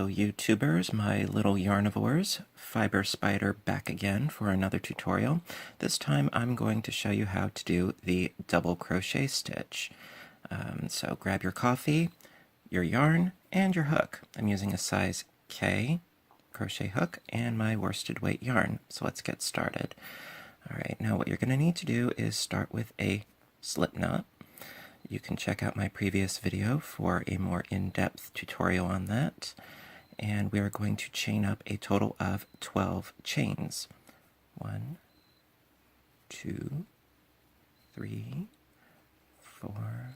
YouTubers, my little yarnivores, Fiber Spider back again for another tutorial. This time I'm going to show you how to do the double crochet stitch. So grab your coffee, your yarn, and your hook. I'm using a size K crochet hook and my worsted weight yarn. So let's get started. Alright, now what you're going to need to do is start with a slip knot. You can check out my previous video for a more in-depth tutorial on that. And we are going to chain up a total of 12 chains. 1, 2, 3, 4,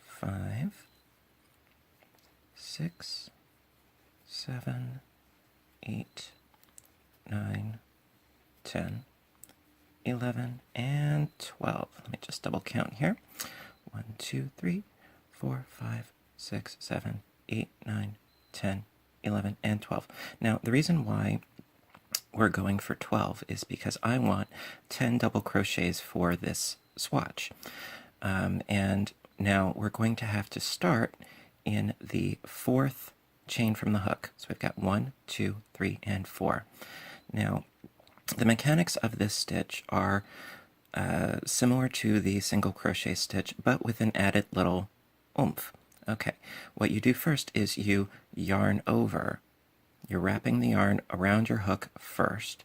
5, 6, 7, 8, 9, 10, 11, and 12. Let me just double count here. 1, 2, 3, 4, 5, 6, 7, 8, 9, 10, 11, and 12. Now, the reason why we're going for 12 is because I want 10 double crochets for this swatch. And now we're going to have to start in the 4th chain from the hook. So we've got 1, 2, 3, and 4. Now, the mechanics of this stitch are similar to the single crochet stitch, but with an added little oomph. Okay, what you do first is you yarn over. You're wrapping the yarn around your hook first,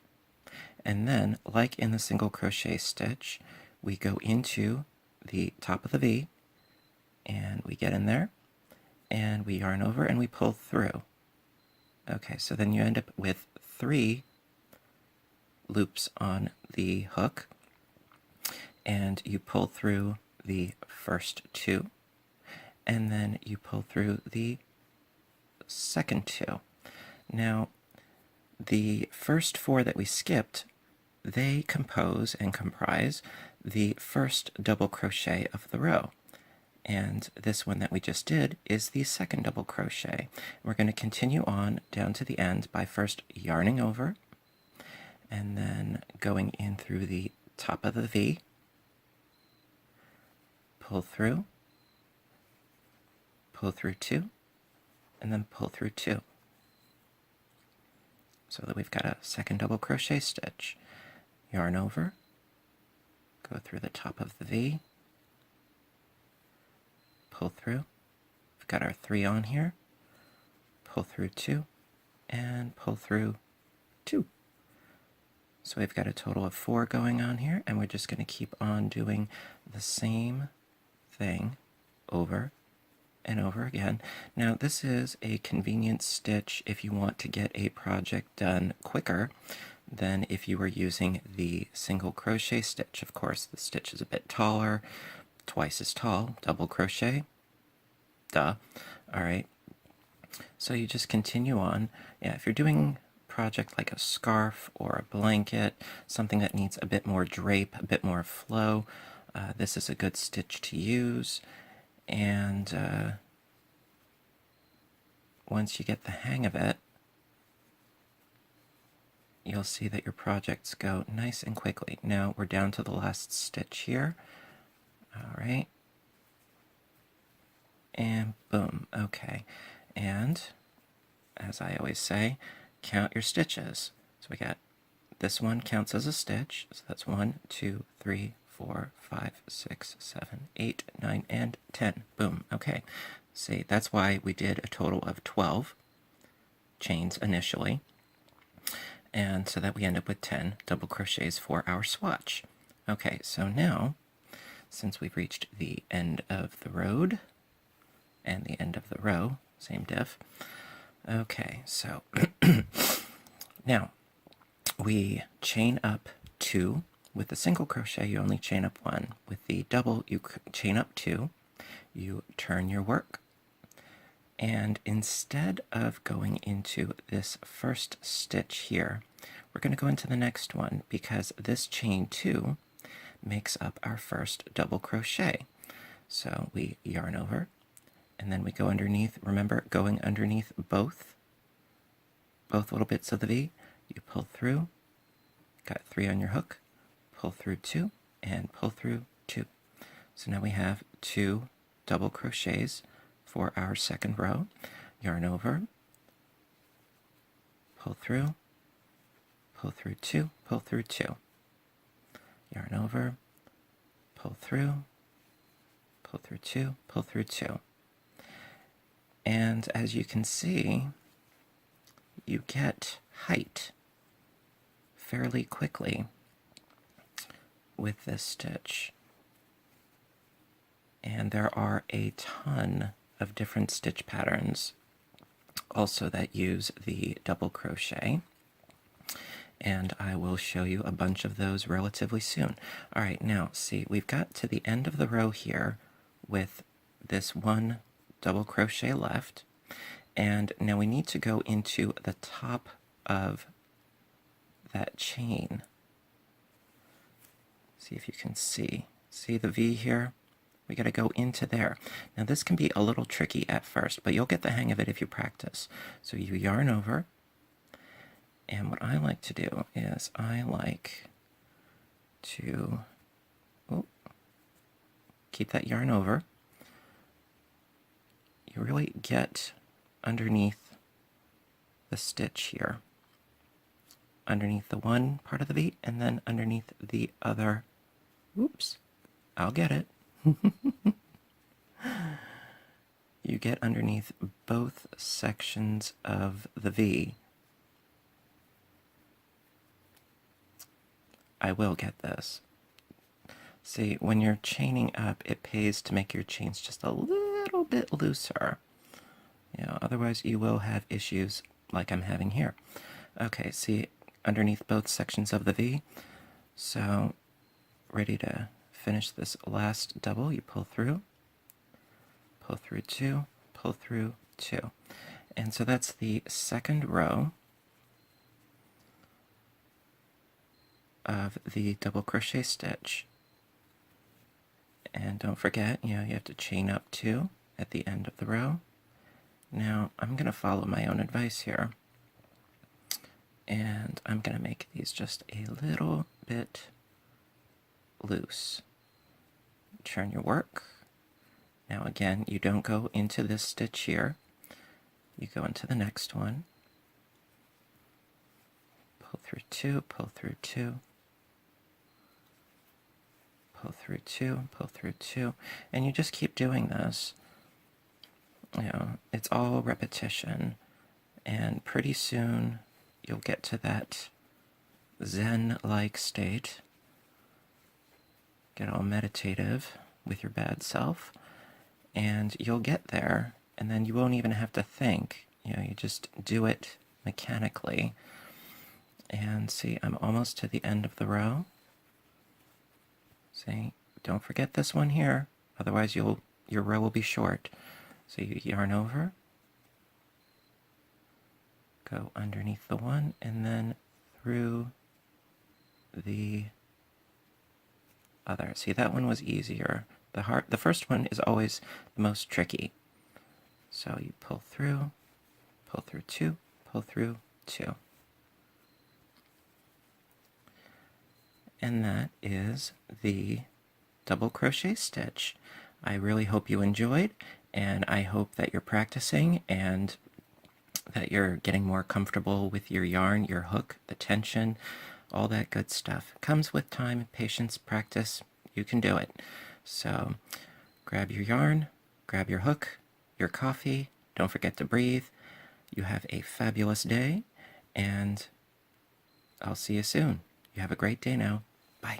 and then, like in the single crochet stitch, we go into the top of the V, and we get in there, and we yarn over, and we pull through. Okay, so then you end up with 3 loops on the hook, and you pull through the first 2, and then you pull through the second 2. Now, the first 4 that we skipped, they compose and comprise the first double crochet of the row. And this one that we just did is the second double crochet. We're going to continue on down to the end by first yarning over, and then going in through the top of the V, pull through 2, and then pull through 2. So that we've got a second double crochet stitch. Yarn over, go through the top of the V, pull through. We've got our 3 on here, pull through 2, and pull through 2. So we've got a total of 4 going on here, and we're just going to keep on doing the same thing over and over again. Now, this is a convenient stitch if you want to get a project done quicker than if you were using the single crochet stitch. Of course, the stitch is a bit taller, twice as tall, double crochet, duh. All right, so you just continue on. Yeah, if you're doing project like a scarf or a blanket, something that needs a bit more drape, a bit more flow, this is a good stitch to use. And once you get the hang of it, you'll see that your projects go nice and quickly. Now we're down to the last stitch here. All right, and boom. Okay, and as I always say, count your stitches. So we got this one counts as a stitch, so that's 1, 2, 3, 4, 5, 6, 7, 8, 9, and 10. Boom. Okay. See, that's why we did a total of 12 chains initially, and so that we end up with 10 double crochets for our swatch. Okay, so now, since we've reached the end of the road and the end of the row, same diff. Okay, so now we chain up 2. With the single crochet, you only chain up 1. With the double, you chain up 2. You turn your work. And instead of going into this first stitch here, we're going to go into the next one because this chain 2 makes up our first double crochet. So we yarn over, and then we go underneath. Remember, going underneath both little bits of the V, you pull through, got 3 on your hook, pull through 2, and pull through 2. So now we have 2 double crochets for our second row. Yarn over, pull through 2, pull through 2. Yarn over, pull through 2, pull through 2. And as you can see, you get height fairly quickly with this stitch. And there are a ton of different stitch patterns also that use the double crochet, and I will show you a bunch of those relatively soon. All right, now see, we've got to the end of the row here with this one double crochet left, and now we need to go into the top of that chain. See if you can see the V here? We got to go into there. Now this can be a little tricky at first, but you'll get the hang of it if you practice. So you yarn over, and what I like to do is I like to keep that yarn over. You really get underneath the stitch here, underneath the one part of the V, and then underneath the other. Oops, I'll get it. You get underneath both sections of the V. I will get this. See, when you're chaining up, it pays to make your chains just a little bit looser. Otherwise you will have issues like I'm having here. Okay, see, underneath both sections of the V. So, ready to finish this last double, you pull through 2, pull through 2. And so that's the second row of the double crochet stitch. And don't forget, you have to chain up 2 at the end of the row. Now, I'm going to follow my own advice here, and I'm going to make these just a little bit loose. Turn your work. Now again, you don't go into this stitch here. You go into the next one. Pull through 2, pull through 2. Pull through 2, pull through 2. And you just keep doing this. It's all repetition. And pretty soon, you'll get to that Zen-like state. Get all meditative with your bad self, and you'll get there, and then you won't even have to think. You just do it mechanically. And see, I'm almost to the end of the row. See, don't forget this one here, otherwise your row will be short. So you yarn over, go underneath the one, and then through the other. See, that one was easier. The first one is always the most tricky. So you pull through 2, pull through 2. And that is the double crochet stitch. I really hope you enjoyed, and I hope that you're practicing and that you're getting more comfortable with your yarn, your hook, the tension, all that good stuff. Comes with time, patience, practice. You can do it. So grab your yarn, grab your hook, your coffee. Don't forget to breathe. You have a fabulous day, and I'll see you soon. You have a great day now. Bye.